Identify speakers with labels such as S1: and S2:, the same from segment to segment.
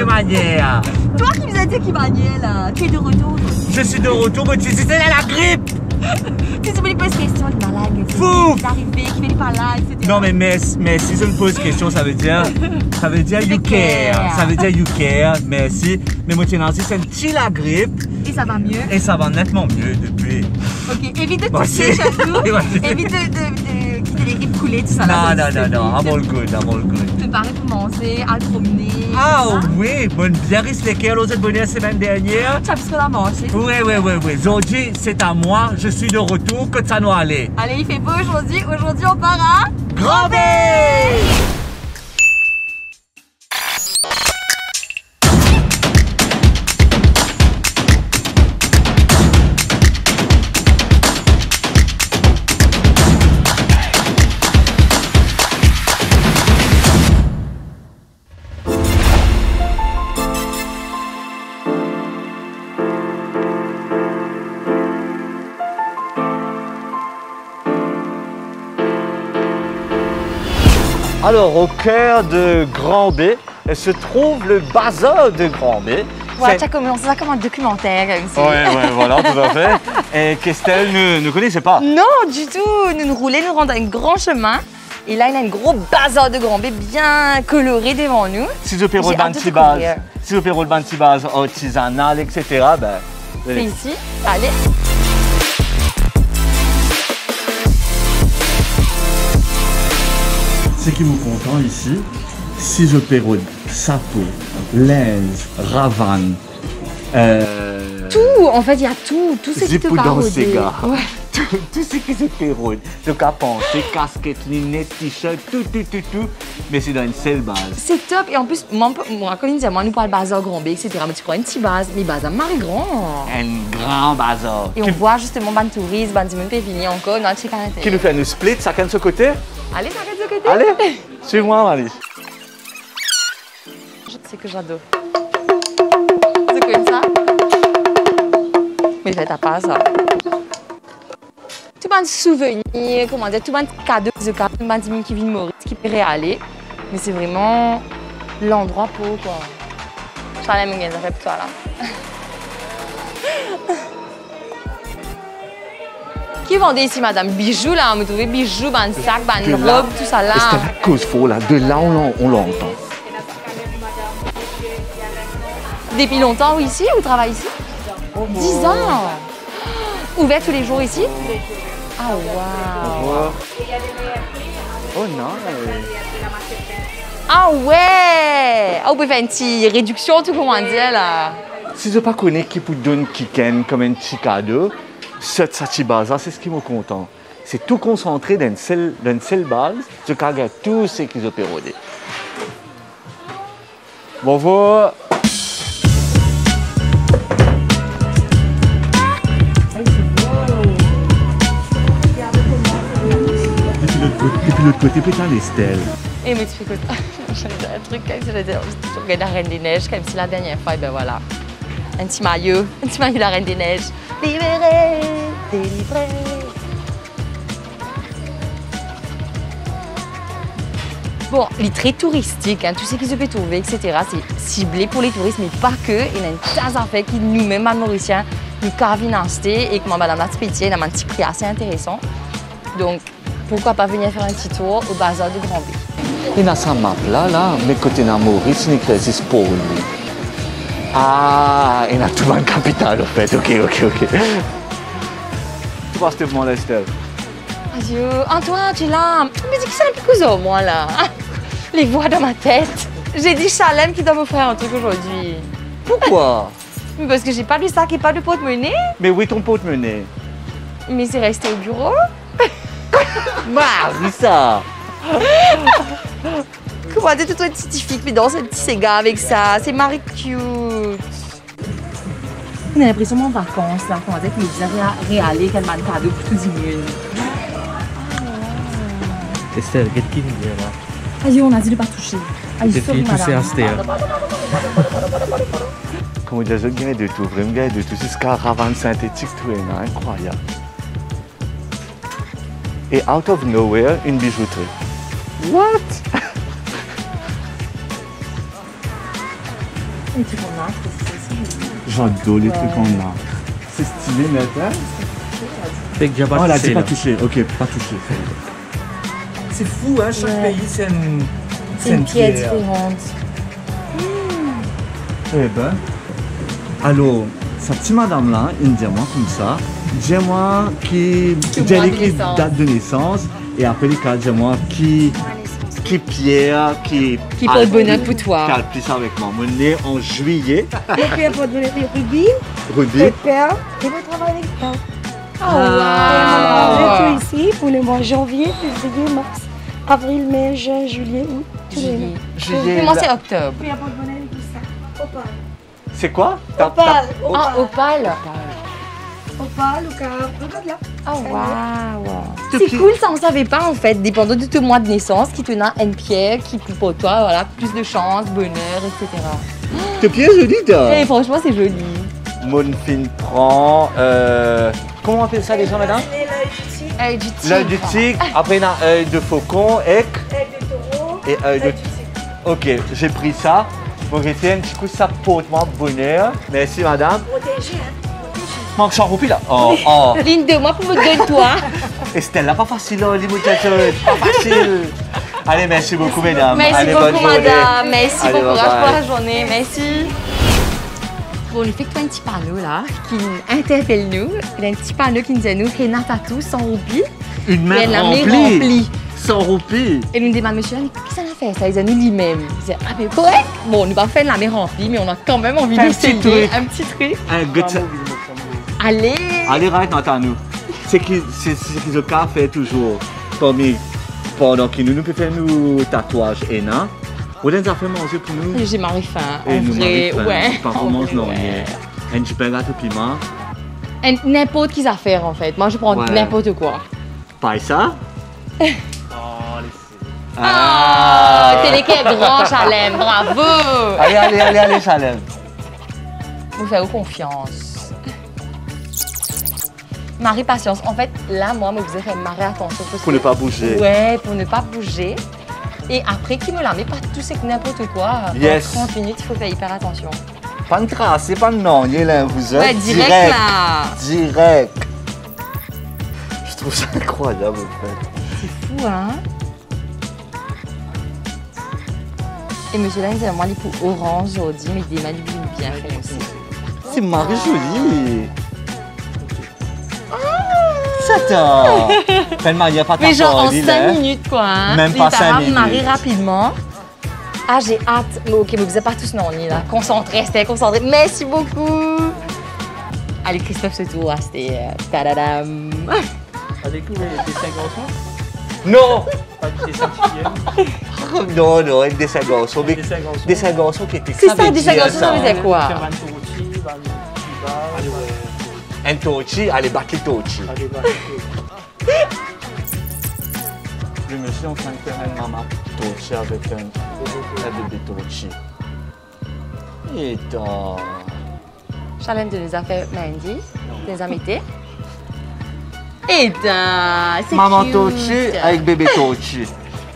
S1: manière.
S2: Toi qui nous as dit qu'il maniait là, tu es de retour.
S1: Je suis de retour, mais tu sais, c'est la grippe.
S2: Tu sais, les poses questions de malade.
S1: Fou.
S2: L'arrivée, qui fait des palades, etc.
S1: Non, mais si je me pose question, ça veut dire you care. Ça veut dire you care, merci. Mais moi, c'est un petit la grippe.
S2: Et ça va mieux.
S1: Et ça va nettement mieux depuis.
S2: Ok, évite de tousser, Château. Évite de quitter les rives coulées, tout ça.
S1: Non. I'm all good.
S2: Tu me parais pour manger, à te promener.
S1: Ah oui, bonne bien respecté l'autre bonne la semaine dernière.
S2: Tu as plus qu'on a mangé.
S1: Oui. Aujourd'hui, c'est à moi. Je suis de retour. Que ça nous aller.
S2: Allez, il fait beau aujourd'hui. Aujourd'hui, on part à
S1: Grand-B. Alors, au cœur de Grand-B, se trouve le bazar de Grand-B.
S2: Ouais, tu as commencé ça comme un documentaire, comme ça.
S1: Ouais, voilà, tout à fait. Et Christelle ne connaissait pas.
S2: Non, du tout. Nous roulons, nous rentrons dans un grand chemin. Et là, il y a un gros bazar de Grand-B bien coloré devant nous.
S1: Si je peux rouler le bantibase artisanal, etc., ben...
S2: C'est ici. Allez.
S3: Ce qui vous content ici, si je pérode, sapo, linge, ravane,
S2: tout, en fait, il y a tout ce qui te parodie. Ouais.
S1: Tout ce qui se pérode. Donc à penser, casquette, lunettes, t-shirt, tout. Mais c'est dans une seule base.
S2: C'est top. Et en plus, moi, Colline disait, moi, nous parle bazar Grand-B, etc. Mais tu prends une petite base, mais bazar marie grand.
S1: Un grand bazar.
S2: Et on voit justement ban touristes, ban du monde Pévigny encore, dans le chic à l'intérieur.
S1: Qui nous fait un split, chacun de ce côté?
S2: Allez, chacun de ce côté.
S1: Allez, suis-moi, Marie.
S2: C'est que j'adore. C'est comme ça. Mais fais ta pas ça. Tout le monde souvenir, comment dire, tout le monde cadeau de cadeau, tout le monde qui vient de Maurice, qui peut réaller. Mais c'est vraiment l'endroit pour quoi. Je vais aller me gagner pour toi là. Qui vendait ici, madame? Bijoux là, vous trouvez bijoux, ban sac, ban robe, tout ça là.
S1: C'est la cause faux là, de là on l'entend.
S2: Depuis longtemps, ici, vous travaillez ici? 10 ans! Ouvert tous les jours ici? Ah, waouh!
S1: Oh non!
S2: Ah ouais! Ah, vous pouvez faire une petite réduction, tout comment dire là?
S1: Si je ne connais pas qui peut donner Kiken comme un petit cadeau, cette Sachibaza, c'est ce qui me content. C'est tout concentré dans une seule base, je regarde tout ce qu'ils ont pérodé. Bonjour!
S3: Depuis l'autre côté, peut-être les stèles.
S2: Et mais tu fais quoi? J'allais dire un truc comme ça, j'allais dire, tu regardes la Reine des Neiges comme si la dernière fois, et ben voilà. Un petit maillot de la Reine des Neiges. Libéré, délivré. Bon, il est très touristique, hein, tout ce qui se peut trouver, etc. C'est ciblé pour les touristes, mais pas que. Il y a une tas d'affaires qui nous-mêmes, Mauriciens, nous carvent et que madame la Pétier, il a un petit prix assez intéressant. Donc, pourquoi pas venir faire un petit tour au bazar de Grand-B.
S1: Et dans sa map là, mais côté de Maurice, il existe pour lui. Ah, il a tout dans le capital en fait, ok. Tu passes tout le monde, Estelle?
S2: Adieu. Antoine, tu es là. Mais dis que c'est un peu cousin, moi là. Les voix dans ma tête. J'ai dit Chalem qui doit me faire un truc aujourd'hui.
S1: Pourquoi?
S2: Parce que j'ai pas de sac et pas de porte-monnaie.
S1: Mais où est ton porte-monnaie?
S2: Mais c'est resté au bureau.
S1: Marie, ça!
S2: Comment dire, tout un petit fille qui danse un petit Sega avec ça. C'est Marie cute. On a l'impression en vacances, là. Comment dire qu'il est déjà réalé, qu'elle m'a un cadeau pour tout le monde.
S3: Estelle, qu'est-ce qu'il dit là?
S2: Aïe, on a dit de ne pas toucher. Aïe,
S3: sorry, madame.
S1: Comment dire, je gagne de tout, vraiment gagne de tout. C'est ce caravane synthétique, tout est incroyable. Et out of nowhere, une bijouterie. What?
S2: Les trucs en arc aussi.
S3: J'adore les trucs en arc. C'est stylé, net, hein?
S4: Fait que j'ai pas
S3: Oh, elle a dit
S4: touché,
S3: pas
S4: là.
S3: touché. Ok, pas touché. C'est fou, hein? Chaque
S2: Ouais.
S3: pays, c'est une...
S2: C'est une pierre différente.
S3: Eh ben, alors, cette petite madame-là, il me dit moi comme ça, dis-moi qui
S2: mois de naissance.
S3: date de naissance, et après les cas, dis-moi qui pierre, qui
S2: porte bonheur pour toi.
S3: Qui a le plus avec moi. Mon né en juillet,
S5: Le père pour donner des rubis,
S3: Ruby.
S5: le père, et vous travaillez avec ça.
S2: Ah,
S5: J'ai tout ici pour le mois janvier, février, mars, avril, mai, juin, juillet, août, tous les mois.
S3: Juillet.
S2: Et moi, c'est octobre.
S5: Puis après de bonheur et tout ça. Opale.
S3: C'est quoi?
S5: Opale.
S2: Ah, opale.
S5: Opale, ou car. Regarde là.
S2: Oh, waouh.
S3: Tout
S2: C'est
S3: petit.
S2: cool, ça, on savait pas, en fait, dépendant de ton mois de naissance, qui te donne une pierre qui, pour toi, voilà, plus de chance, bonheur, etc.
S3: Tes pieds jolis, toi.
S2: Et franchement, c'est joli.
S3: Mon fin prend. Comment on appelle ça déjà, madame?
S5: C'est l'œil du tigre,
S2: Œil du tigre.
S3: L'œil du tigre, après on a œil de faucon,
S5: œil de taureau,
S3: et œil de.
S5: œil du tigre.
S3: Ok, j'ai pris ça. Pour rester un petit coup, ça porte-moi bonheur. Merci, madame.
S5: Protégé, hein. Protégé.
S3: Manque 100 roupies là. Oh, oh.
S2: Ligne de moi pour me donner toi.
S3: Estelle, là, pas facile, là, les muchachos. Pas facile. Allez, merci beaucoup, mesdames.
S2: Merci
S3: Allez, bonne
S2: beaucoup,
S3: journée.
S2: madame. Merci,
S3: Allez,
S2: bon courage
S3: bye-bye.
S2: pour la journée. Merci. Bon, on fait un petit panneau là qui interpelle nous. Il y a un petit panneau qui nous dit nous, Renata tout, 100 roupies.
S3: Une main
S2: Et la main
S3: remplie.
S2: remplie.
S3: 100 roupies.
S2: Et nous demande, monsieur, qu'est-ce qu'on a fait ça? Ils ont nous lui-même. Il dit, ah, mais correct. Bon, on nous va faire la main remplie, mais on a quand même envie
S3: Un
S2: d'essayer.
S3: petit truc.
S2: Un petit truc.
S3: Un gut.
S2: Allez.
S3: Allez, reste dans nous. C'est ce qu'ils ont fait toujours. Pendant que nous pouvons faire nos tatouages et non. On les a fait manger pour nous.
S2: J'ai marre faim.
S3: Et
S2: En
S3: nous
S2: vrai,
S3: marie
S2: ouais.
S3: pas
S2: En
S3: vraiment
S2: vrai,
S3: non.
S2: ouais.
S3: Un petit peu gâteau piment.
S2: N'importe qui affaire en fait. Moi, je prends
S3: Ouais.
S2: n'importe quoi.
S3: Pas ça?
S4: Oh, laissez.
S2: Ah, t'es l'équipe grand, Chalem. Bravo.
S3: Allez, Chalem.
S2: Vous faites confiance. Marie, patience. En fait, là, moi, je vous ai fait Marie, attention. Parce
S3: Pour ne pas bouger.
S2: Ouais, pour ne pas bouger. Et après, qui me la met pas tout, c'est que n'importe quoi.
S3: Yes.
S2: Pendant 30 minutes, il faut faire hyper attention.
S3: Pas de trace, c'est pas de non, il est là, vous êtes.
S2: Ouais, direct là.
S3: Direct. Je trouve ça incroyable, en fait.
S2: C'est fou, hein? Et monsieur là, il dit, moi, il est pour orange aujourd'hui, mais des manipules bien fait aussi.
S3: C'est Marie jolie. C'est ça. Tellement il n'y a pas de
S2: Mais genre en
S3: temps,
S2: 5 minutes, quoi. Hein?
S3: Même pas 5 minutes.
S2: Marie rapidement. Ah, j'ai hâte. Mais ok, mais vous êtes pas tous non, on est là. Concentré, c'était concentré. Merci beaucoup. Allez, Christophe, c'est tout. C'était tadadam.
S4: T'as découvert les dessins garçons?
S3: Non.
S4: Pas de dessin fille.
S3: Non, un dessin garçon. Mais
S4: Dessin garçon.
S3: dessin garçon qui était
S2: C'est ça, des garçons, ça veut dire quoi?
S4: Faire un tourti, allez, ouais.
S3: Un torchi, allez, baki torchi.
S4: Allez, bah,
S3: Le monsieur en train de faire un maman torchi avec un bébé torchi. Et dans...
S2: Chalem de les a fait Mandy, les a mis. Et c'est
S3: Maman
S2: cute.
S3: torchi avec bébé torchi.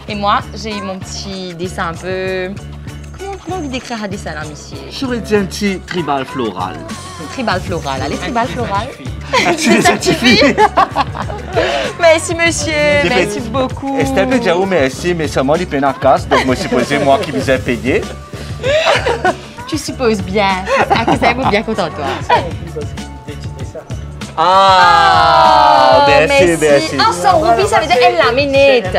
S2: Et moi, j'ai eu mon petit dessin un peu. Comment vous décrire un dessin là, monsieur?
S3: J'aurais dit un petit tribal floral.
S2: Tribal floral. Allez, tribal floral.
S3: Tu les certifies.
S2: Merci, monsieur.
S3: J'ai
S2: Merci
S3: fait-
S2: beaucoup.
S3: Estelle peut dire oh, merci, mais seulement les peines en casse, donc moi supposé moi qui vous ai payé.
S2: Tu supposes bien. Ah, que ça va bien content de toi.
S3: Ah, merci.
S2: Ah, 100 roupies, ça veut dire elle l'a minute.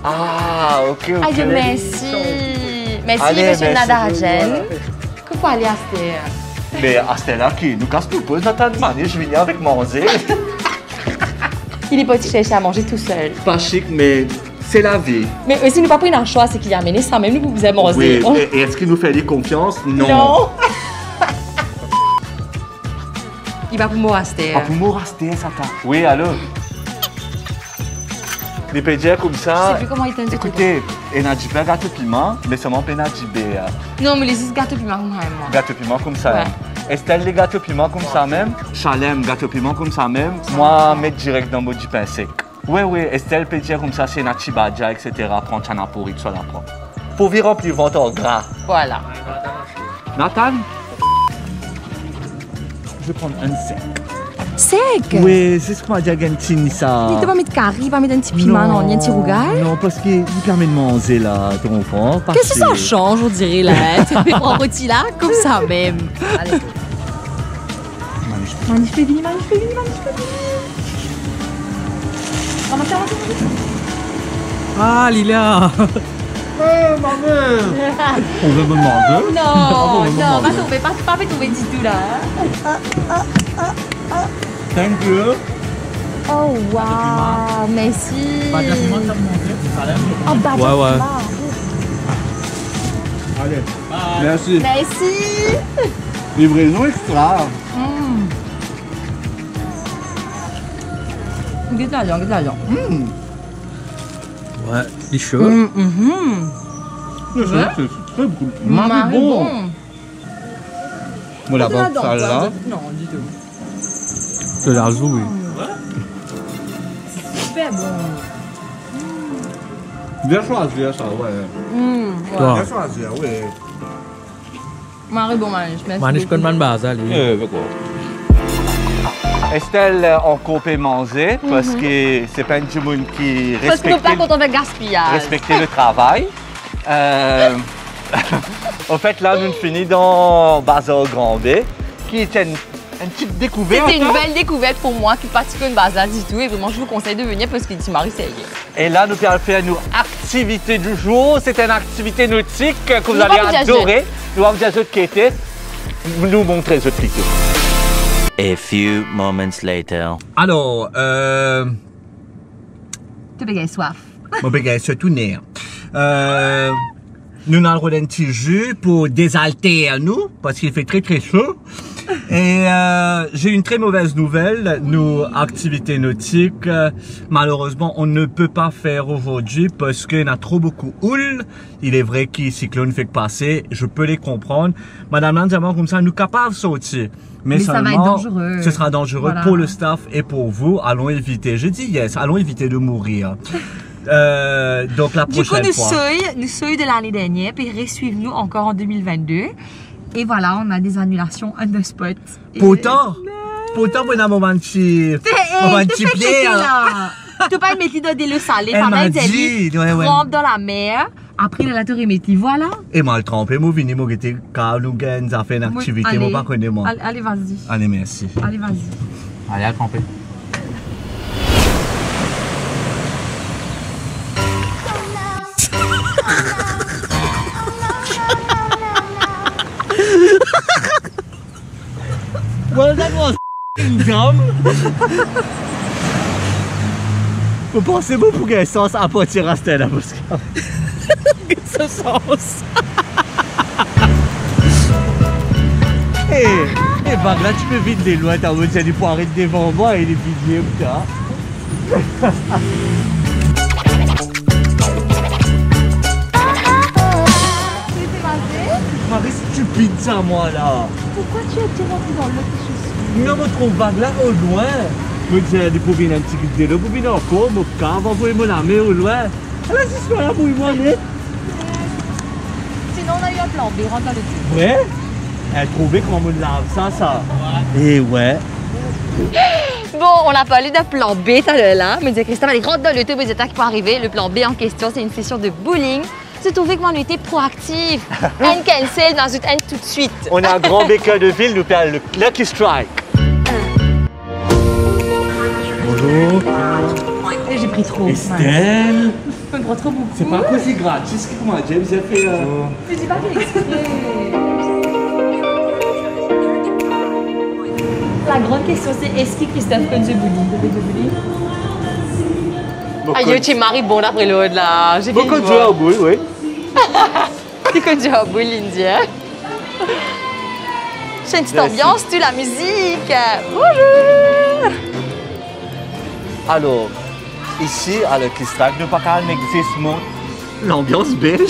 S3: Ah, ok.
S2: Aïe, merci. Merci,
S3: Allez,
S2: monsieur
S3: merci.
S2: Nadarajan. Que faut aller à Esther?
S3: Mais à cette là qui nous casse tout pose dans ta demande, je viens avec manger.
S2: Il est pas chercher à manger tout seul.
S3: Pas chic, mais c'est la vie.
S2: Mais aussi, nous pas pris un choix, c'est qu'il a amené ça, même nous, vous avez
S3: Oui,
S2: mangé.
S3: et est-ce qu'il nous fait des confiance? Non.
S2: Non. Il va pour moi, Esther.
S3: Ah, pour moi, rester, ça t'a. Oui, allô? Les pédières comme
S2: Je sais
S3: ça.
S2: plus comment il t'indique.
S3: Écoutez, il a du pain gâteau piment, mais seulement il a du beurre.
S2: Non, mais les 6 gâteaux piment, moi.
S3: Gâteau piment comme ça.
S2: Ouais.
S3: Estelle, les gâteaux piment comme ça même. Chalem, gâteau piment comme ça même. Moi, mettre direct dans du pain sec. Oui, Estelle peut dire comme ça, c'est Nachi Badja, etc. Prends Chanapori, tu la prends.
S1: Pour virer remplir le ventre en gras.
S2: Voilà.
S1: Nathan? Je vais prendre un sec.
S2: Sec?
S1: Oui, c'est ce qu'on m'a dit à Gantini, ça.
S2: Tu ne pas mettre curry, pas mettre un petit piment, non, un petit rougail?
S1: Non, parce qu'il permet de manger là, tu comprends?
S2: Qu'est-ce que ça change, on dirait, là? Tu fais prendre rôti là, comme ça même. Allez. Magnifique, magnifique.
S4: Ah, Lila.
S1: On veut me demander?
S2: Non, non, pas tomber, pas tomber du tout là.
S1: Thank you.
S2: Oh, wow, merci.
S4: Pas de piment, ça me montre.
S2: Oh, bah,
S4: Ouais.
S1: Allez, merci.
S2: Merci.
S1: Livraison extra.
S2: Goûte la viande.
S4: Ouais, les cheveux.
S1: C'est très bon.
S2: Marie bon.
S1: Bon, la banque, ça là.
S2: Non, du tout.
S4: C'est la oui.
S2: Super bon.
S1: Bien choisi, ça, ouais.
S4: Toi.
S1: Bien choisi, oui.
S2: Marie bon, merci.
S4: Manish kon man base, lui.
S1: D'accord. Estelle, on peut manger parce que c'est pas une monde qui
S2: Parce que nous pas quand on fait gaspillage.
S1: respecter le travail. En fait, là, nous finissons dans Bazar Grand B, qui est une petite découverte.
S2: C'était une belle découverte pour moi qui pratique une bazar du tout et vraiment je vous conseille de venir parce que tu m'as réessayé.
S1: Et là, nous allons faire nos activités du jour. C'est une activité nautique que vous
S2: Nous
S1: allez
S2: vamos
S1: adorer. Nous allons dire qui était. Nous montrer ce truc.
S6: A few moments later.
S4: Alors,
S2: Tu peux soif.
S4: mon bégaye, c'est tout nerf. Nous avons un petit jus pour désalter à nous, parce qu'il fait très très chaud. Et j'ai une très mauvaise nouvelle. Nos activités nautiques, malheureusement, on ne peut pas faire aujourd'hui parce qu'il y en a trop beaucoup houle. Il est vrai que le cyclone fait que passer, je peux les comprendre. Madame Landiamant, comme ça, nous capables de sortir. Mais
S2: ça va être dangereux.
S4: Ce sera dangereux
S2: Voilà.
S4: pour le staff et pour vous. Allons éviter, je dis yes, allons éviter de mourir. Donc la
S2: Du coup,
S4: prochaine fois.
S2: nous sommes de l'année dernière, puis suivez-nous encore en 2022. Et voilà, on a des annulations on the spot.
S4: Pourtant, on a mon petit pied. Hein.
S2: Tu peux pas mettre dans le salé,
S4: Elle
S2: ça
S4: m'a
S2: va
S4: dit, ouais.
S2: trempe dans la mer. Après, la tour est métier, voilà.
S4: Et mal trempé, moi vini, moi j'étais car nous gagne, ça fait une activité, moi pas connais moi.
S2: Allez, vas-y.
S4: Allez, merci.
S2: Allez, vas-y.
S4: Allez, à tremper.
S1: Well, that was dumb. Vous pensez pas pour quel sens à pas tirer à Stella là parce que
S4: Ce sens.
S1: Et bah là tu peux vite les loin, t'as envie de pour arrêter devant moi et les vider putain. Marie stupide ça moi là.
S2: Pourquoi tu es rentré dans l'eau?
S1: Non, me trouve vague là au loin. Je disais des poubines un petit peu de l'eau, poubines encore, mon cave, envoyez-moi la main au loin. Elle a juste là pour moi, mais.
S2: Sinon, on a eu un plan B, rentre dans le tube.
S1: Ouais. Elle trouvait comment on lave ça. Et ouais.
S2: Bon, on a parlé d'un plan B tout à l'heure là. Mais Christophe, elle rentre dans le tube, mais c'est qui peut arriver. Le plan B en question, c'est une session de bowling. C'est trouvé comment on était proactif. Un cancel dans une haine tout de suite.
S1: On a un grand béquin de ville, nous perd le Lucky Strike. Bonjour.
S2: J'ai pris trop.
S1: Estelle.
S2: Je prends trop beaucoup.
S1: C'est pas aussi gratuit ce que moi, James a fait.
S2: Je dis pas fait exprès. La grande question, c'est est-ce que Christophe connaît le bowling? Aïe, tu es Marie bon après l'autre là. J'ai
S1: Beaucoup de joueurs au boule, oui.
S2: Tu connais au boule, India. C'est une petite ambiance, tu la musique. Bonjour.
S1: Alors, ici, à Lucky Strike, nous pas qu'un existe l'ambiance belge.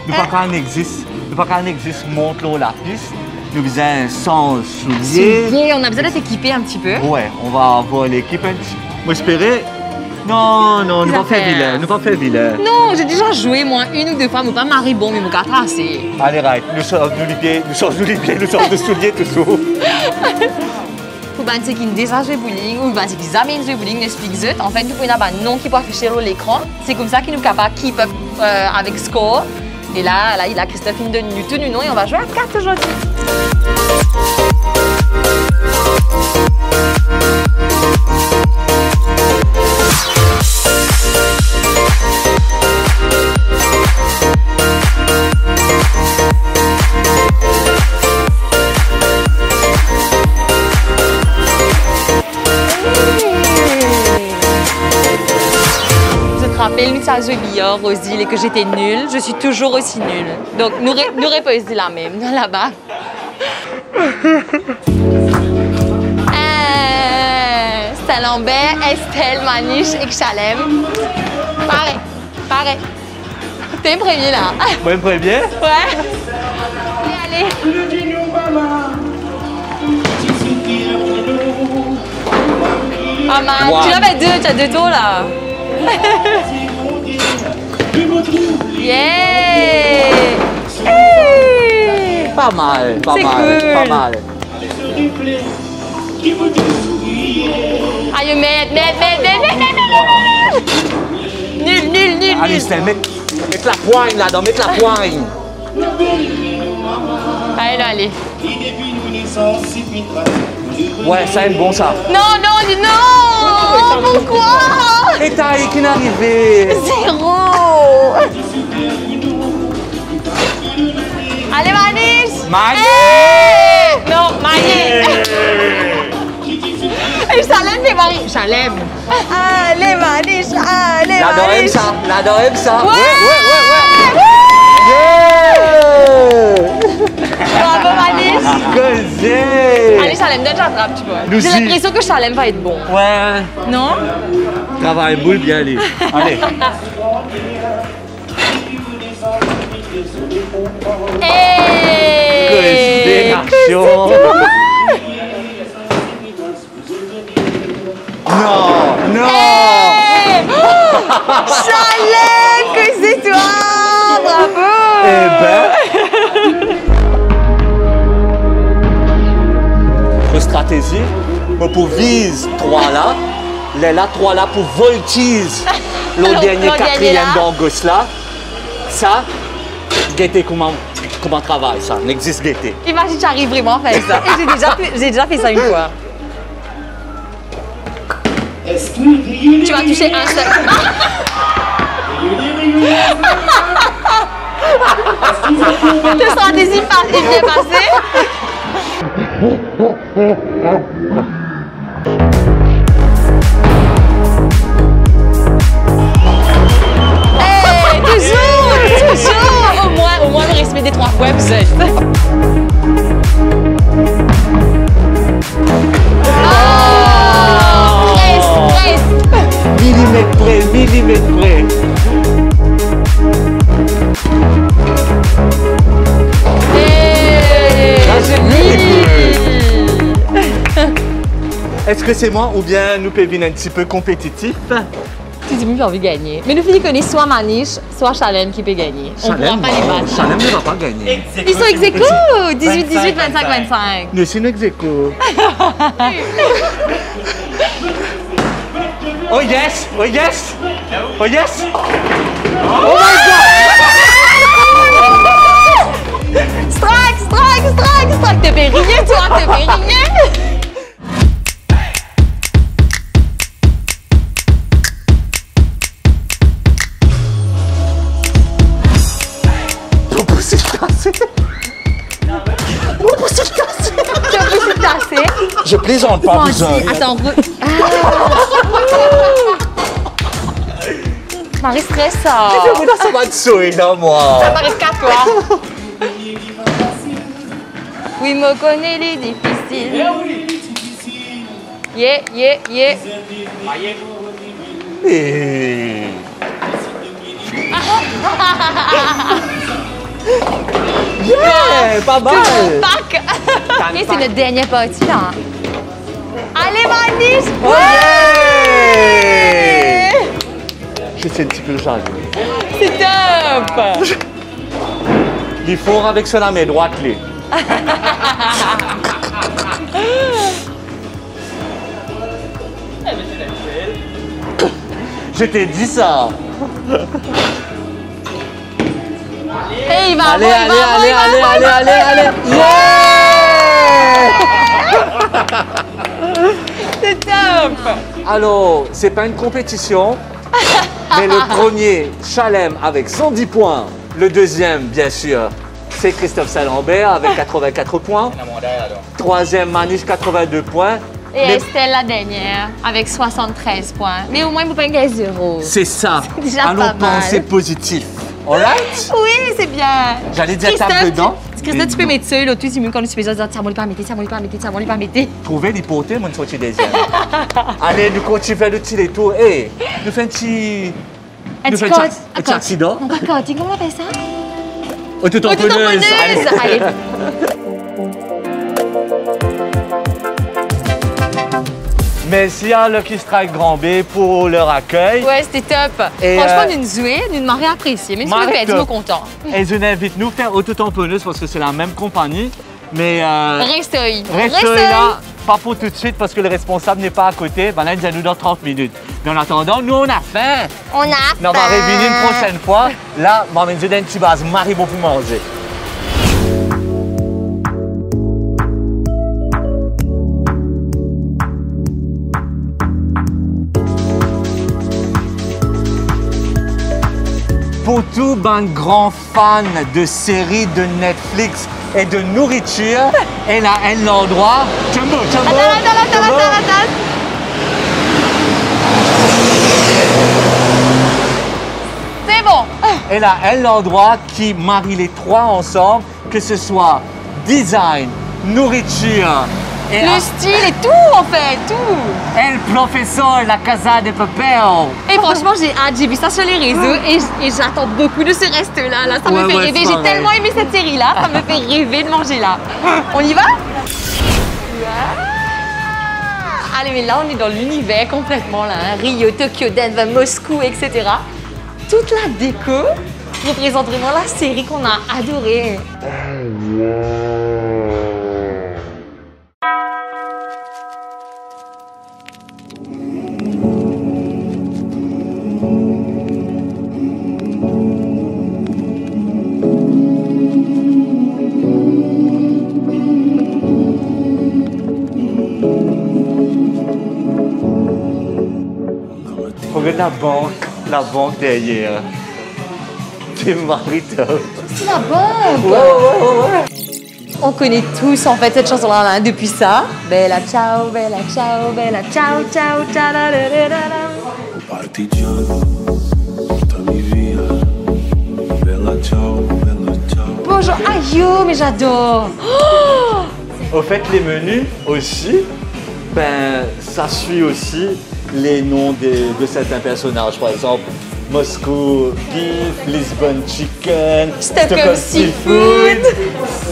S1: Nous pas qu'un existe monte l'eau la piste. Nous faisons sans souliers.
S2: On a besoin d'être équipé un petit peu.
S1: Ouais, on va avoir l'équipe un petit. Moi, j'espérais Non, non, nous
S2: Les
S1: pas faire
S2: affaires.
S1: vilain, nous pas faire vilain.
S2: Non, j'ai déjà joué, moi, 1 ou 2 fois, mais pas mari bon, mais mon gars tracé.
S1: Allez, right, nous sommes nous les pieds, nous sommes de souliers tout ça.
S2: Pour ben c'est qu'ils déjà joué bowling ou ben c'est qu'ils amènent jouer bowling, n'explique zut. En fait, nous pouvons avoir un nom qui peut afficher sur l'écran. C'est comme ça qu'ils nous capables keep up avec score. Et là, il a Christophine de Newton, nous, et on va jouer à 4 aujourd'hui. Nous ça joué billard, Rosie, et que j'étais nulle, je suis toujours aussi nulle. Donc, nous n'aurions pas dit la même, là-bas. Stella Lambert, Estelle, Maniche et Chalem. Pareil. T'es le premier, là.
S1: Moi, le premier?
S2: Ouais. Allez. Ah, man,
S1: Wow.
S2: tu l'avais deux, tu as 2 tours, là. Yeah! Hey!
S1: Pas mal,
S2: C'est cool.
S1: pas mal.
S2: Aïe, mette. Nul.
S1: Allez, Stella, mets la poigne là-dedans, mets la poigne.
S2: Allez.
S1: Ouais, ça aime bon ça.
S2: Non! Pourquoi?
S1: Et t'as qui n'est arrivé.
S2: 0! Allez, Maniche! Hey! Non, Maniche! Et Chalem, c'est Marie. Chalem! Allez, Maniche! Allez, Maniche!
S1: L'adore aime ça.
S2: Ouais.
S1: Yeah!
S2: Bravo, Maniche!
S1: Causé.
S2: Allez, Chalem, donne j'attrape, tu vois.
S1: Nous
S2: J'ai
S1: y-
S2: l'impression que Chalem va être bon.
S1: Ouais.
S2: Non?
S1: Travail boule bien allez. Allez.
S2: Hey!
S1: Action. Non.
S2: Hey! Chalem, que c'est toi! Bravo!
S1: Eh ben. Pour stratégie, mais pour vise 3 là, les là 3 là pour voltige l'autre dernier
S2: l'autre dernier
S1: 4e
S2: là.
S1: d'Angus là. Ça, guetter comment travaille ça, n'existe guetter.
S2: Imagine, j'arrive vraiment à faire ça. Et j'ai déjà fait ça une fois. Tu vas toucher un seul. Ta stratégie est bien passée. Hey, toujours. Au moins le respect des 3 fois, vous êtes. Stress.
S1: Millimètre près.
S2: Hey.
S1: Là, j'ai Est-ce que c'est moi ou bien nous pouvons un petit peu compétitif?
S2: Tu dis j'ai envie de gagner. Mais nous finissons connaître soit Maniche, soit Chalem qui peut gagner. On ne pourra pas les battre.
S1: Chalem ne va pas gagner.
S2: Ils sont ex aequo. 18, 25, 25.
S1: Nous sommes ex aequo. Oh yes! Oh yes! Oh yes! Oh my god!
S2: Strike. Te fais rien, toi, te fais rien.
S1: Ton pouce est cassé! Mon pouce est cassé!
S2: Tu as pu se tasser.
S1: Je plaisante pas, vous
S2: Attends, Marie stresse ça.
S1: Ça va te sauver là, moi!
S2: Ça m'arrive qu'à toi. Oui, me connais les difficiles. Yeah.
S1: Et... Yeah! Pas mal!
S2: Pack. Et c'est notre dernière partie là. Allez, Maniche.
S1: Ouais! Je suis un petit peu jaloux.
S2: C'est top!
S1: Il faut avec cela mes droites clés. Je t'ai dit ça.
S2: Hey, il va
S1: Allez,
S2: avoir, il va avoir, il va avoir, il va avoir.
S1: Yeah!
S2: C'est top!
S1: Alors, c'est pas une compétition, mais le premier, Chalem avec 110 points. Le deuxième, bien sûr, c'est Christophe Salambert avec 84 points. Troisième, Manish, 82 points.
S2: Et
S1: Mais-
S2: Estelle, la dernière, avec 73 points. Mais au moins, vous pouvez gagner 0.
S1: C'est ça.
S2: déjà
S1: Allons
S2: pas mal.
S1: penser positif. Alright?
S2: Oui, c'est bien.
S1: J'allais dire tape dedans.
S2: Christophe, tu peux mettre ça, là, tout, c'est mieux quand tu fais ça, tiens, on lui pas mettre, tiens, on lui pas mettre, tiens, on lui pas mettre.
S1: Trouver l'hypothèse, mon sorti deuxième. Allez, nous continuons faire le petit détour. Hey, nous faisons un petit.
S2: Un
S1: Nous
S2: petit
S1: faisons
S2: code.
S1: un petit accident.
S2: Non, pas code, comment on appelle ça?
S1: Auto-tamponneuse.
S2: Allez.
S1: Merci à Lucky Strike Grand B pour leur accueil.
S2: Ouais, c'était top.
S1: Et,
S2: Franchement, nous jouer, nous m'avons apprécié. Même si on
S1: Marie
S2: fait
S1: top.
S2: nous contents.
S1: Et je n'invite nous faire auto-tamponneuse parce que c'est la même compagnie. Mais
S2: Reste
S1: reste là, pas pour tout de suite parce que le responsable n'est pas à côté. Ben là, il dit à nous dans 30 minutes. Mais en attendant, nous, on a faim.
S2: On a
S1: Mais on va revenir une prochaine fois. Là, on va mettre une petite base. Marie va pour manger. Pour tout ben grand fan de séries de Netflix et de nourriture, elle a un endroit. Jumbo.
S2: Attends. C'est bon.
S1: Elle a un endroit qui marie les trois ensemble, que ce soit design, nourriture et
S2: Le style et tout, en fait, tout.
S1: El Professeur, la Casa de Papel.
S2: Et franchement, j'ai hâte. J'ai vu ça sur les réseaux et j'attends beaucoup de ce resto-là. Là, ça me
S1: Ouais,
S2: fait
S1: ouais,
S2: rêver.
S1: c'est
S2: J'ai
S1: pareil.
S2: tellement aimé cette série-là. Ça me fait rêver de manger là. On y va? Allez, mais là, on est dans l'univers complètement là. Hein. Rio, Tokyo, Denver, Moscou, etc. Toute la déco représente vraiment la série qu'on a adorée.
S1: Regarde la banque derrière. C'est Marie-Top.
S2: C'est la bombe! On connaît tous en fait cette chanson-là hein, depuis ça. Bella ciao, bella ciao, bella ciao, ciao, ciao, da, da, da, da, da.
S7: Partigiano, portami via. Bella ciao, bella ciao.
S2: Bonjour, aïe, mais j'adore! Oh
S1: Au fait, les menus aussi, ben, ça suit aussi les noms de certains personnages. Par exemple, Moscou Beef, Lisbonne Chicken,
S2: Stockholm Seafood.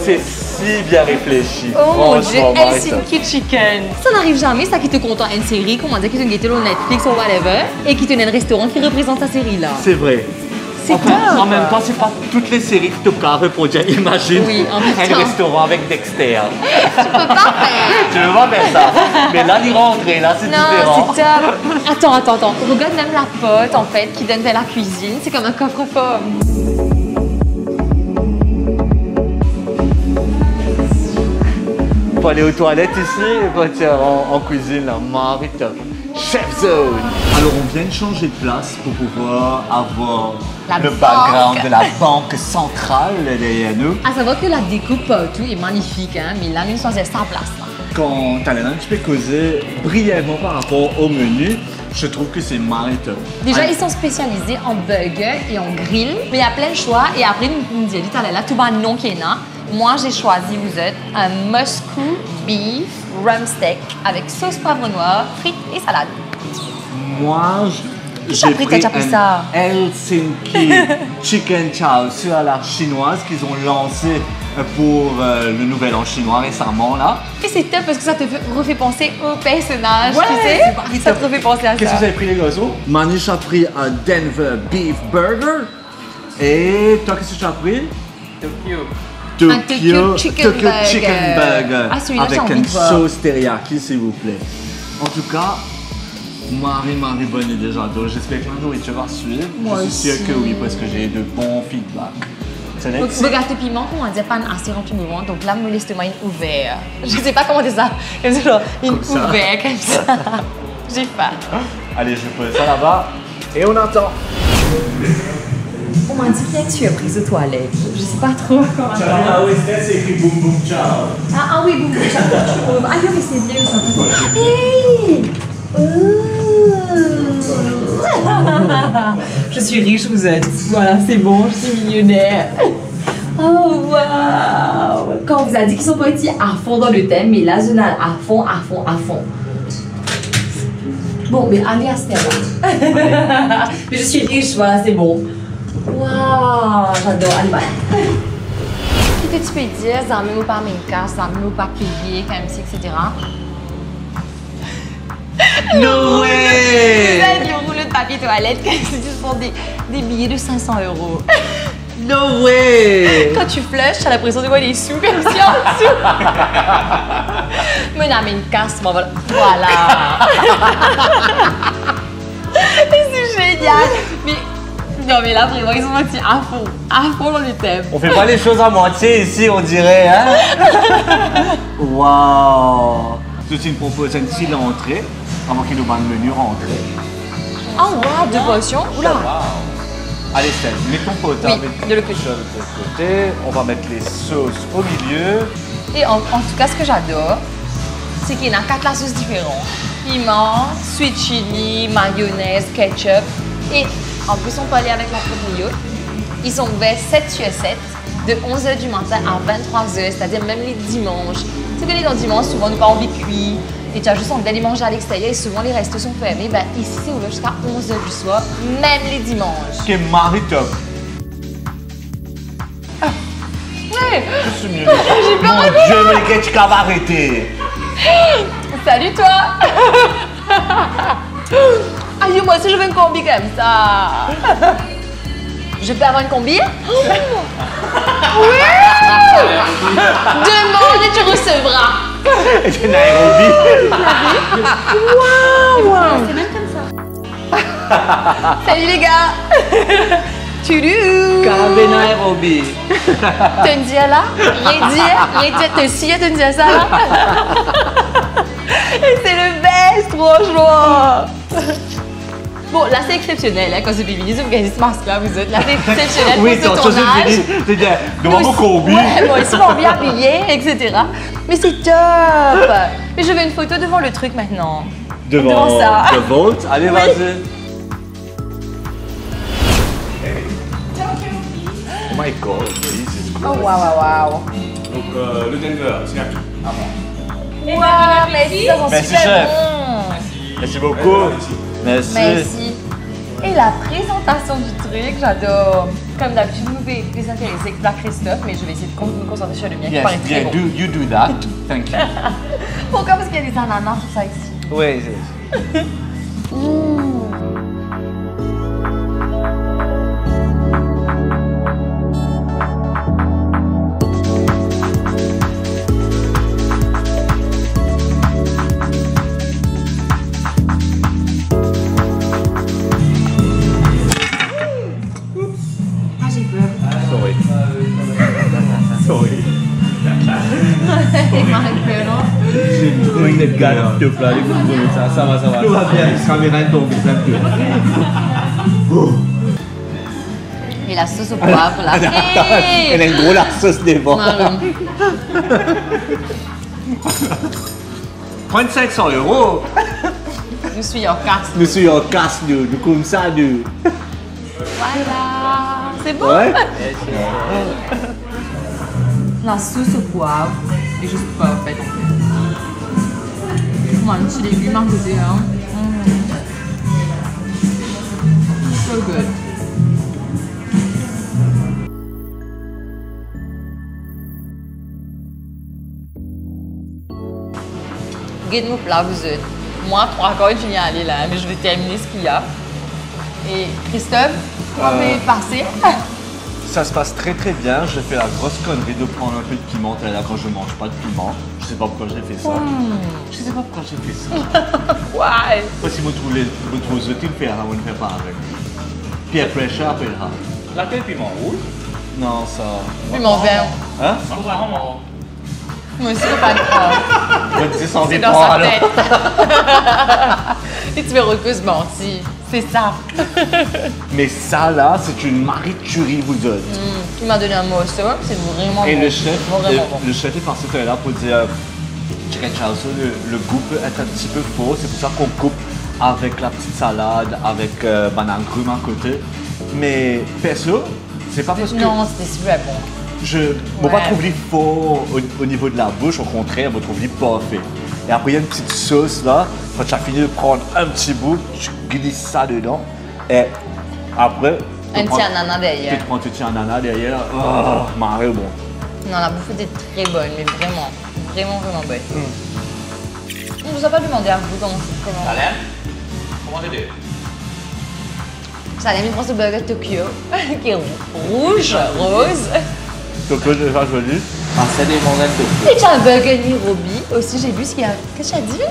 S1: C'est si bien réfléchi.
S2: Oh mon dieu,
S1: Franchement, Marie-Top.
S2: Helsinki Chicken! Ça n'arrive jamais, ça qui te compte une série, comment dire, qui te guette sur Netflix ou whatever, et qui te donne un restaurant qui représente ta série là.
S1: C'est vrai.
S2: C'est
S1: Enfin,
S2: top.
S1: en même temps, c'est pas toutes les séries que tu peux reproduire. Imagine
S2: Oui, en même
S1: un
S2: temps.
S1: restaurant avec Dexter.
S2: Tu peux pas faire!
S1: Tu veux pas faire ça. Mais là, il rentrer, là, c'est
S2: Non,
S1: différent.
S2: c'est top! Attends. Regarde même la pote, en fait, qui donne vers la cuisine. C'est comme un coffre-fort.
S1: Pour aller aux toilettes ici, et partir en cuisine, là, Marie-Top. Chef Zone. Alors, on vient de changer de place pour pouvoir avoir
S2: La
S1: le
S2: banque.
S1: background de la banque centrale derrière nous.
S2: À savoir que la découpe partout est magnifique, hein, mais là, nous sommes à 100 places. Là.
S1: Quand tu as un petit peu causé brièvement par rapport au menu, je trouve que c'est Marie-Top.
S2: Déjà,
S1: Ah,
S2: ils sont spécialisés en burger et en grill, mais il y a plein de choix. Et après, nous disons, là, tout le nom qui est là. Moi, j'ai choisi, vous êtes, un Moscou beef rum steak avec sauce poivre noir, frites et salade.
S1: Moi,
S2: Qui t'a pris, t'as pris ça?
S1: Helsinki Chicken Chow sur la chinoise qu'ils ont lancé
S3: pour le Nouvel An chinois récemment là.
S2: Et c'est top parce que ça te refait penser au personnage,
S3: Ouais,
S2: tu sais?
S3: c'est
S2: Ça te refait penser à
S3: Qu'est-ce que
S2: ça.
S3: vous avez pris les gazos? Manish a pris un Denver Beef Burger. Et toi, qu'est-ce que tu as pris?
S2: Un Tokyo Chicken Burger. Ah, celui-là, j'ai
S3: avec
S2: envie
S3: une
S2: de voir.
S3: sauce teriyaki, s'il vous plaît. En tout cas, Marie, bonne idée, j'adore. J'espère que la nourriture va suivre.
S2: Moi
S3: Je suis sûr
S2: aussi.
S3: que oui, parce que j'ai de bons feedbacks. C'est
S2: Donc, regarde le piment, comment on dit, pas assez rapidement. Donc là, mon l'estomac est ouvert. Je sais pas comment dire ça. Comme ça, genre, il est ouvert comme ça. J'ai faim.
S3: Allez, je pose ça là-bas et on attend.
S2: On m'a dit bien que tu as pris aux toilettes. Je sais pas trop comment ça va.
S3: Ah oui, c'est écrit boum boum ciao.
S2: Ah oui, bon, je trouve. Ah oui, mais c'est bien ça. Hey! Je suis riche, vous êtes. Voilà, c'est bon, je suis millionnaire. Oh, waouh! Quand on vous a dit qu'ils sont pas été à fond dans le thème, mais là, je nage à fond. Bon, mais allez à Stella. Mais je suis riche, voilà, c'est bon. Waouh, j'adore, allez, bye. Qu'est-ce que tu peux dire, ça même pas mes cas, ça même pas payé, comme si, etc.
S3: No way!
S2: Vous avez le rouleau de papier toilette, comme si ce sont des billets de 500 €.
S3: No way!
S2: Quand tu flushes, tu as l'impression de voir des sous comme si en dessous. Mais non, mais une casse, bon, voilà. C'est génial. Mais non, mais là, vraiment, ils sont partis à fond dans le thème.
S1: On fait pas les choses à moitié ici, on dirait, hein?
S3: Waouh! C'est une proposition ici l'entrée, avant qu'il nous mette le menu rentrée.
S2: Oh, wow, deux potions. Oula.
S3: Allez, Steph, mets ton potard,
S2: Oui,
S3: mets
S2: de l'autre côté.
S3: de l'autre côté. On va mettre les sauces au milieu.
S2: Et en tout cas, ce que j'adore, c'est qu'il y en a 4 sauces différentes. Piment, sweet chili, mayonnaise, ketchup. Et en plus, on peut aller avec l'entrepôt. Ils sont ouverts 7 sur 7, de 11h du matin à 23h, c'est-à-dire même les dimanches. Tu sais que les dimanches, souvent, on n'a pas envie de cuire. Et tu as juste envie d'aller manger à l'extérieur et souvent les restos sont fermés. Ben, ici, c'est ouvert jusqu'à 11h du soir, même les dimanches.
S3: Qui est Marie top.
S2: Ouais.
S3: Je suis mieux. Mon Dieu, mais qu'est-ce que tu vas arrêter?
S2: Salut toi. Aïe, moi aussi je veux une combi comme ça. Je peux avoir une combi? Oui. Demande et tu recevras.
S3: Et c'est Nairobi.
S2: Waouh. C'est même comme ça. Salut les gars. Tudou.
S1: Carabé Nairobi.
S2: Tu me dis là? Rien te si tu me dis ça là? C'est le best, franchement. Bon, là c'est exceptionnel, hein, quand c'est féminisme, vous gagnez ce masque-là, vous êtes là, c'est exceptionnel
S3: Oui,
S2: pour ce
S3: ton
S2: tournage.
S3: c'est devant mon combi.
S2: Ouais, moi aussi, bien habillé, etc. Mais c'est top. Mais je veux une photo devant le truc maintenant. Devant ça.
S3: The vote.
S1: Allez,
S2: Oui.
S1: vas-y.
S3: Oh my god, Jesus.
S2: Oh, waouh.
S8: Donc le Denver, c'est à qui? À moi.
S2: Waouh, merci, ça sent
S3: Merci,
S2: super
S3: chef.
S2: bon.
S3: Merci beaucoup. Merci.
S2: Merci. Et la présentation du truc, j'adore. Comme d'habitude, je nous vais désintéresser avec la Christophe, mais je vais essayer de me concentrer sur le mien qui
S3: Yes,
S2: paraît très
S3: yeah,
S2: bon.
S3: you do that. Thank you.
S2: Pourquoi? Parce qu'il y a des ananas, tout ça ici.
S3: Oui,
S2: Ah, j'ai peur.
S3: sorry. Sorry.
S2: Il m'a peur, non?
S3: Oui, le gars, te plaît, ça va. Tout va bien, la caméra est tombée, ça
S2: Et la sauce au poivre, là.
S3: Elle est gros la sauce des vents. 3500 €.
S2: Nous suis en casse.
S3: Nous sommes en casse, nous comme ça, nous.
S2: Voilà. C'est bon?
S3: Ouais.
S2: La sauce au poivre est juste parfaite en fait. Moi, un petit légume à côté, hein. So good. Guide-moi plat, vous êtes. Moi, 3 quarts, je viens aller là, mais je vais terminer ce qu'il y a. Et Christophe, comment vous avez passé?
S3: Ça se passe très très bien. J'ai fait la grosse connerie de prendre un peu de piment là quand je mange pas de piment. Je sais pas pourquoi j'ai fait ça. Je sais pas pourquoi j'ai fait ça.
S2: Ouais.
S3: Si vous trouvez utile, vous ne faites pas avec. Puis après, ça appellera.
S1: Laquelle piment rouge?
S3: Non, ça.
S2: Piment vert.
S3: Hein?
S2: Moi aussi, faut pas le prendre.
S3: Vous sans
S2: C'est dans sa tête. Et tu me recuses mentir. C'est ça.
S3: Mais ça là, c'est une mariturie, vous autres.
S2: Tu m'as donné un mot, ça, c'est vraiment
S3: Et
S2: bon.
S3: le chef,
S2: Vraiment bon.
S3: le chef est passé tout à l'heure pour dire Chicken Chowder, le goût peut être un petit peu faux, c'est pour ça qu'on coupe avec la petite salade, avec banane grume à côté. Mais perso, c'est pas parce que
S2: Non, c'était super bon.
S3: je ne
S2: Ouais.
S3: pas trouver faux au niveau de la bouche, au contraire, je trouve parfait. Et après, il y a une petite sauce là, quand tu as fini de prendre un petit bout, tu glisses ça dedans. Et après,
S2: Un petit ananas derrière.
S3: tu prends un petit ananas derrière. Oh, marre bon.
S2: Non, la bouffe était très bonne, mais vraiment, vraiment bonne. On vous a pas demandé à vous comment.
S1: Salem, comment t'aider?
S2: Salem, il prend ce burger Tokyo, qui est rouge, rose.
S3: Tokyo déjà joli.
S1: Ah, c'est des mandats de
S2: Et tu as un burger Nairobi aussi, j'ai vu ce qu'il y a. Qu'est-ce que tu as dit?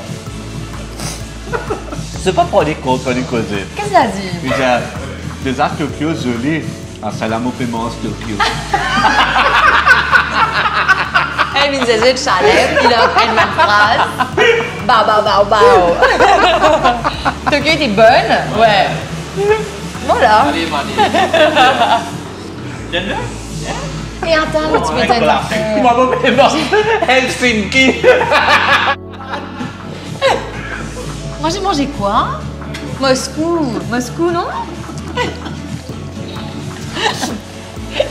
S3: C'est pas pour les comptes, pour les causer.
S2: Qu'est-ce que tu as dit?
S3: Il y a des actes Tokyo jolis. Un salam au paiement Tokyo.
S2: Elle me disait de Salem, il a repris ma phrase. Bao, bao, bao, bao. Tokyo était bonne? Ouais. Voilà.
S1: Allez, Mani.
S2: Et attends, mais tu m'étonnes d'affaires.
S1: Helsinki.
S2: Moi, j'ai mangé quoi? Moscou. Moscou, non?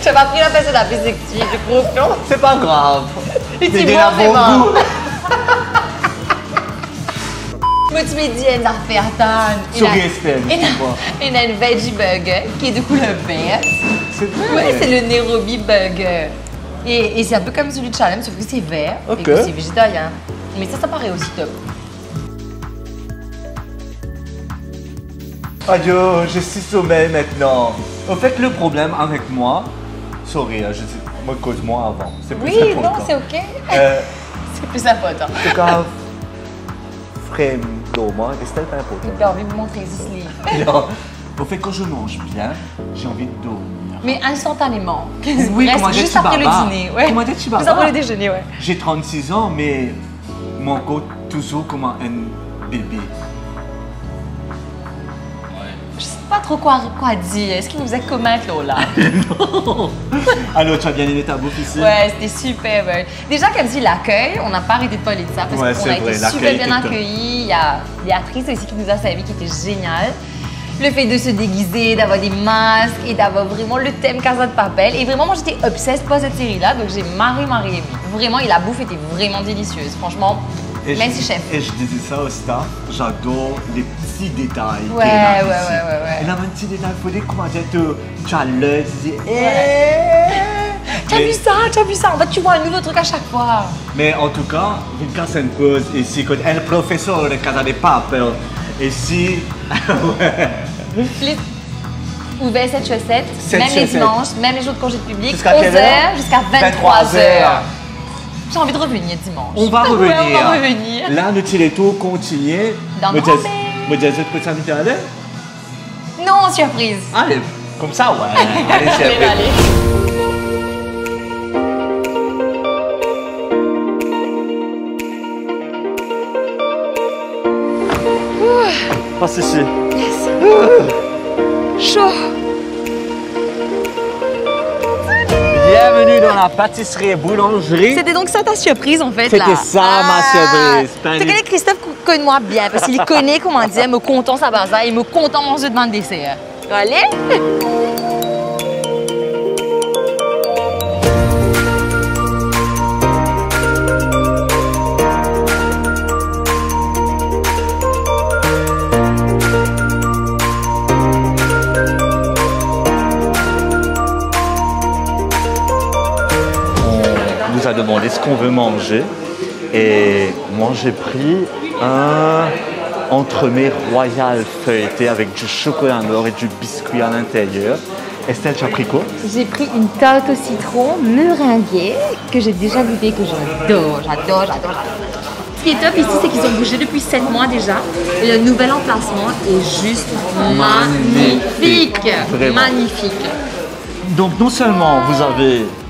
S2: Tu n'as pas pris la place de la physique, je trouve, non?
S3: C'est pas grave.
S2: Et tu
S3: C'est
S2: vois,
S3: bon
S2: vraiment.
S3: goût.
S2: Moi, tu m'as dit, elle a fait attendre.
S3: Souris Estelle,
S2: Il a une veggie burger qui est du coup le vert.
S3: C'est vrai.
S2: Oui, c'est le Nairobi burger. Et c'est un peu comme celui de Chalem, sauf que c'est vert
S3: Ok.
S2: et que c'est végétarien. Mais ça paraît aussi top.
S3: Adieu, je suis sommeil maintenant. En fait, le problème avec moi, sorry, je sais, moi cause-moi avant. C'est plus
S2: Oui,
S3: important.
S2: non, c'est ok. C'est plus important.
S3: En tout cas, frère moi, Estelle, pas important.
S2: J'ai envie de vous montrer ici ce livre.
S3: Non. En fait, quand je mange bien, j'ai envie de dormir.
S2: Mais instantanément.
S3: Oui,
S2: Presque
S3: comment dire,
S2: juste après le
S3: Chibaba.
S2: dîner. Ouais.
S3: Comment dire, Chibaba.
S2: Juste après le déjeuner, ouais.
S3: J'ai 36 ans, mais mon corps toujours comme un bébé.
S2: Je sais pas trop quoi dire. Est-ce qu'il nous a commettre là?
S3: Non. Alors, tu as bien aimé ta bouffe ici?
S2: Ouais, c'était super bon. Déjà, comme si l'accueil, on n'a pas arrêté de parler de ça parce
S3: Ouais,
S2: qu'on
S3: c'est
S2: a
S3: vrai,
S2: été
S3: l'accueil
S2: super bien
S3: était top.
S2: accueillis. Il y a Béatrice aussi qui nous a servi, qui était géniale. Le fait de se déguiser, d'avoir des masques et d'avoir vraiment le thème Casa de Papel. Et vraiment, moi, j'étais obsesse par cette série-là, donc j'ai marré aimé. Vraiment, et la bouffe était vraiment délicieuse. Franchement, merci chef.
S3: Et je disais ça au staff, j'adore les petits détails.
S2: Ouais,
S3: qu'il y a
S2: ouais,
S3: ici.
S2: ouais, ouais, ouais.
S3: Et là, un petit détail, il faut dire comment dire, tu as l'œil, tu dis,
S2: T'as vu ça? T'as vu ça? En fait, tu vois un nouveau truc à chaque fois.
S3: Mais en tout cas, Vinka s'impose ici, quand elle est professeur de Casa de Papel. Ici, ouais.
S2: Flip. Ouvert 7 sur 7,
S3: 7
S2: même
S3: sur
S2: les
S3: 7.
S2: dimanches, même les jours de congé public,
S3: Jusqu'à
S2: 11
S3: quelle heure?
S2: h jusqu'à 23 h. J'ai envie de revenir dimanche.
S3: On va
S2: Ouais,
S3: revenir.
S2: on va revenir.
S3: Là, nous tirons tout continuer.
S2: Dans
S3: Me
S2: Grand
S3: dis- me dis que ça nous aller?
S2: Non, surprise.
S3: Allez, comme ça, ouais. Allez, c'est
S2: Allez,
S3: après.
S2: allez.
S3: Passe ici.
S2: Chaud.
S3: Bienvenue dans la pâtisserie et boulangerie.
S2: C'était donc ça ta surprise en fait
S3: C'était
S2: là.
S3: ça, ma surprise.
S2: Tu connais Christophe connaît-moi bien parce qu'il connaît comment dire me content sa baza et me content manger devant le dessert. Allez.
S3: On nous a demandé ce qu'on veut manger. Et moi, j'ai pris un entremets royal feuilleté avec du chocolat noir et du biscuit à l'intérieur. Estelle, tu as pris quoi?
S2: J'ai pris une tarte au citron meringuée que j'ai déjà goûtée, que j'adore. Ce qui est top ici, c'est qu'ils ont bougé depuis 7 mois déjà. Et le nouvel emplacement est juste magnifique.
S3: Vraiment.
S2: Magnifique.
S3: Donc non seulement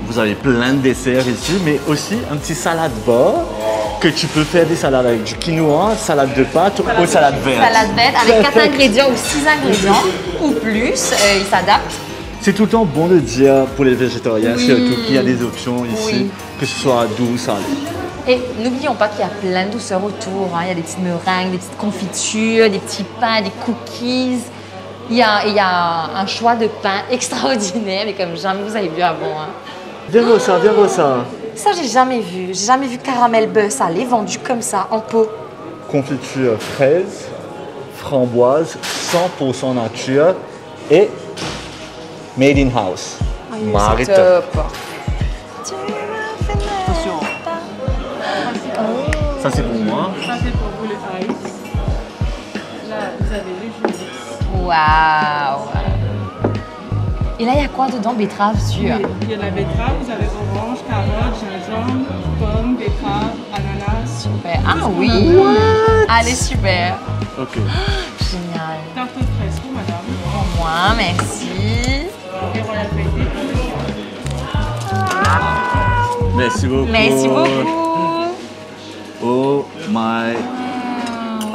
S3: vous avez plein de desserts ici, mais aussi un petit salade bar que tu peux faire des salades avec du quinoa, salade de pâtes ou salade verte.
S2: Salade verte avec 4 ingrédients ou 6 ingrédients ou plus, ils s'adaptent.
S3: C'est tout le temps bon de dire pour les végétariens,
S2: Oui.
S3: surtout qu'il y a des options ici,
S2: Oui.
S3: que ce soit doux ou salé.
S2: Et n'oublions pas qu'il y a plein de douceurs autour. Hein. Il y a des petites meringues, des petites confitures, des petits pains, des cookies. Il y a un choix de pain extraordinaire, mais comme jamais vous avez vu avant. Hein.
S3: Viens voir ça, viens voir ça.
S2: Ça, j'ai jamais vu. J'ai jamais vu caramel beurre salé vendu comme ça, en pot.
S3: Confiture fraise, framboise, 100% nature et made in house. Marie
S2: C'est
S3: top.
S2: top.
S3: Ça c'est pour moi.
S9: Ça c'est pour vous le ice. Là, vous avez le jus.
S2: Waouh. Et là, il y a quoi dedans? Betterave sûre.
S9: Oui, il y a la betterave, vous avez orange, carotte, gingembre, pomme, betterave, ananas.
S2: Super. Ah oui. Allez, super.
S3: Ok.
S2: Génial.
S9: Tarte aux fraises pour madame.
S2: Pour moi, merci.
S9: Et royal feuilleté.
S3: Merci beaucoup.
S2: Merci beaucoup.
S3: Oh my.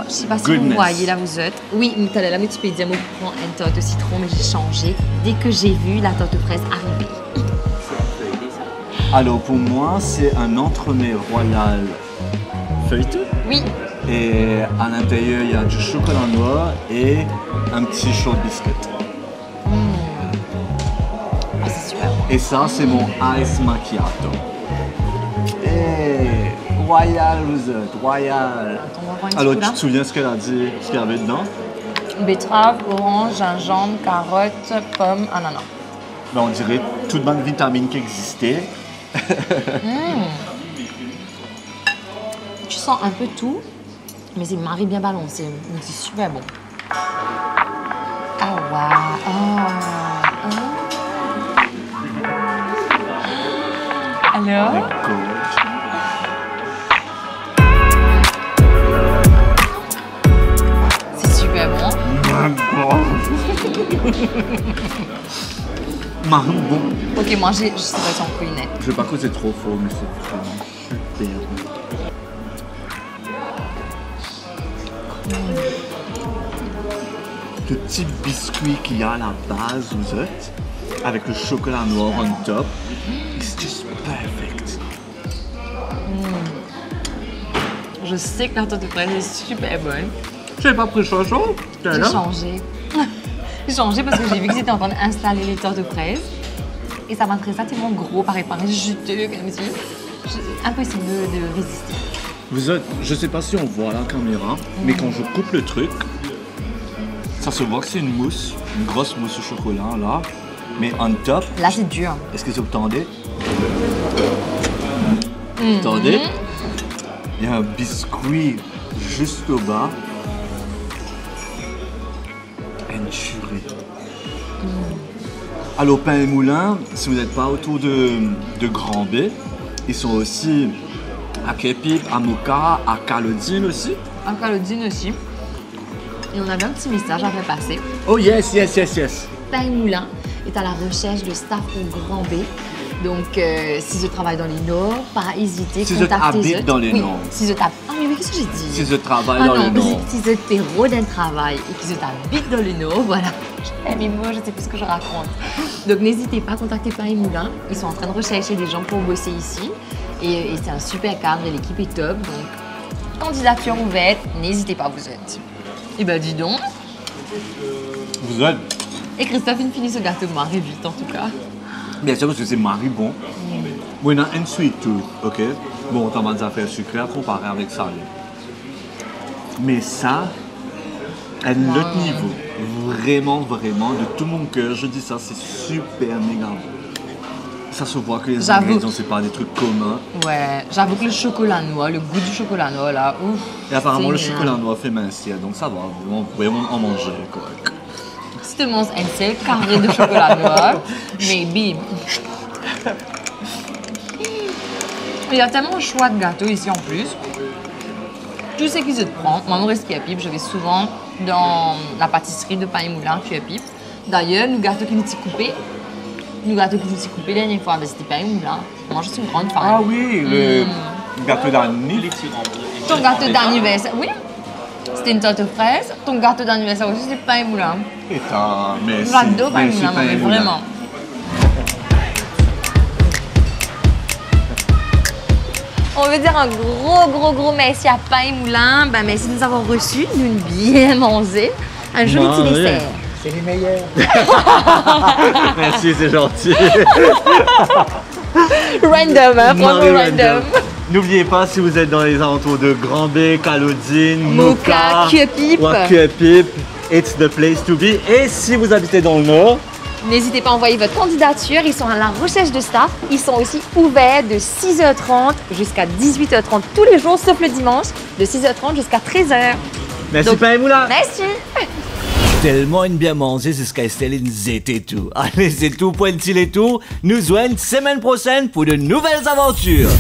S2: Je sais pas si
S3: Goodness.
S2: vous voyez là, vous êtes. Oui, tout à l'heure, tu peux dire, moi, je prends une tarte au citron, mais j'ai changé dès que j'ai vu la tarte aux fraises arriver.
S3: Alors pour moi, c'est un entremets royal feuilleté.
S2: Oui.
S3: Et à l'intérieur, il y a du chocolat noir et un petit chaud biscuit.
S2: Ah, c'est super bon.
S3: Et ça, c'est mon ice macchiato. Hey, royal vous êtes, royal.
S2: Attends, on va voir un petit
S3: Alors
S2: coup,
S3: tu
S2: là.
S3: te souviens ce qu'elle a dit, ce qu'il y avait dedans?
S2: Betterave, orange, gingembre, carotte, pomme, ananas.
S3: Ben, on dirait toute bonne vitamine qui existait.
S2: Tu sens un peu tout, mais c'est marie bien balancé. Donc c'est super bon. Ah waouh. Alors? C'est super bon.
S3: Marron bon.
S2: Ok, moi je sais pas si on peut y mettre.
S3: Je sais pas que c'est trop fort, mais c'est vraiment super bon. Le petit biscuit qu'il y a à la base, vous êtes, avec le chocolat noir on top, it's just perfect.
S2: Je sais que la tarte de fraise est super bonne.
S3: J'ai pas pris chaud,
S2: J'ai changé. J'ai changé parce que j'ai vu qu'ils étaient en train d'installer les tortes de fraises. Et ça m'intéressait tellement gros, paraît juteux, comme si. Impossible de résister.
S3: Vous êtes, je sais pas si on voit la caméra, mais quand je coupe le truc, ça se voit que c'est une mousse, une grosse mousse au chocolat là, mais on top.
S2: Là, c'est dur.
S3: Est-ce que vous entendez? Vous entendez? Il y a un biscuit juste au bas. Enchuré. Alors, Pain et Moulin, si vous n'êtes pas autour de Grand B, ils sont aussi à Képip, à Moka, à Calodine aussi.
S2: À Calodine aussi. Et on avait un petit message à faire passer.
S3: Oh yes, yes, yes, yes.
S2: Pain et Moulin est à la recherche de staff au Grand B. Donc, si je travaille dans les Nord, pas hésiter,
S3: Si je
S2: contactez
S3: habite dans les
S2: oui,
S3: Nord.
S2: Si je tape. Ah, mais oui, qu'est-ce que j'ai dit?
S3: Si je travaille
S2: Ah
S3: dans
S2: non,
S3: le Nord.
S2: si je t'héros d'un travail et que je t'habite dans le Nord, voilà. Mes mots, je sais plus ce que je raconte. Donc n'hésitez pas à contacter Pain et Moulin. Ils sont en train de rechercher des gens pour bosser ici. Et c'est un super cadre et l'équipe est top. Donc, candidature ouverte, n'hésitez pas, vous êtes. Eh ben dis donc.
S3: Vous êtes?
S2: Et Christophe, il finit ce gâteau marré vite en tout cas.
S3: Bien sûr, parce que c'est maribon. Bon, il y en a une sweet tooth, ok? Bon, t'as des affaires sucrées à comparer avec ça. Mais ça, à l'autre niveau, vraiment, vraiment, de tout mon cœur, je dis ça, c'est super méga bon. Ça se voit que les
S2: J'avoue.
S3: ingrédients, c'est pas des trucs communs.
S2: Ouais, j'avoue que le chocolat noir, le goût du chocolat noir là, ouf.
S3: Et apparemment, le
S2: c'est
S3: chocolat noir fait mincir, donc ça va, vous pouvez en manger, quoi.
S2: Si tu manges un seul carré de chocolat noir, maybe. Il y a tellement de choix de gâteaux ici en plus. Tout ce qui se prend. Moi, Maurice qui est pipe, je vais souvent dans la pâtisserie de Pain et Moulin qui est pipe. D'ailleurs, nous gâteaux qui nous sont coupés. Nous gâteaux qui nous sont coupés la dernière fois, c'était Pain et Moulin. Moi, je suis une grande fan.
S3: Ah oui, le gâteau d'anniversaire.
S2: Ton gâteau d'anniversaire, oui. C'était une tarte aux fraises. Ton gâteau d'anniversaire aussi, c'était Pain et Moulin.
S3: Putain, merci.
S2: J'adore Pain et
S3: Merci,
S2: Moulin,
S3: Pain et
S2: mais
S3: Moulin.
S2: vraiment. On veut dire un gros merci à Pain et Moulin. Ben, merci de nous avoir reçus, nous bien mangé. Un joli petit
S3: Ouais.
S2: dessert.
S10: C'est les meilleurs.
S3: Merci, c'est gentil.
S2: Random, hein, franchement
S3: Marie
S2: random.
S3: N'oubliez pas, si vous êtes dans les alentours de Granby, Calodine,
S2: Moka, Cuepipe.
S3: Cuepipe, it's the place to be. Et si vous habitez dans le Nord,
S2: N'hésitez pas à envoyer votre candidature. Ils sont à la recherche de staff. Ils sont aussi ouverts de 6h30 jusqu'à 18h30 tous les jours, sauf le dimanche, de 6h30 jusqu'à 13h.
S3: merci
S2: Donc,
S3: Pain et Moulin.
S2: Merci.
S4: Tellement une bien manger, c'est ce qu'Estelle c'était tout. Allez, c'est tout pour le tout. Nous joignent semaine prochaine pour de nouvelles aventures.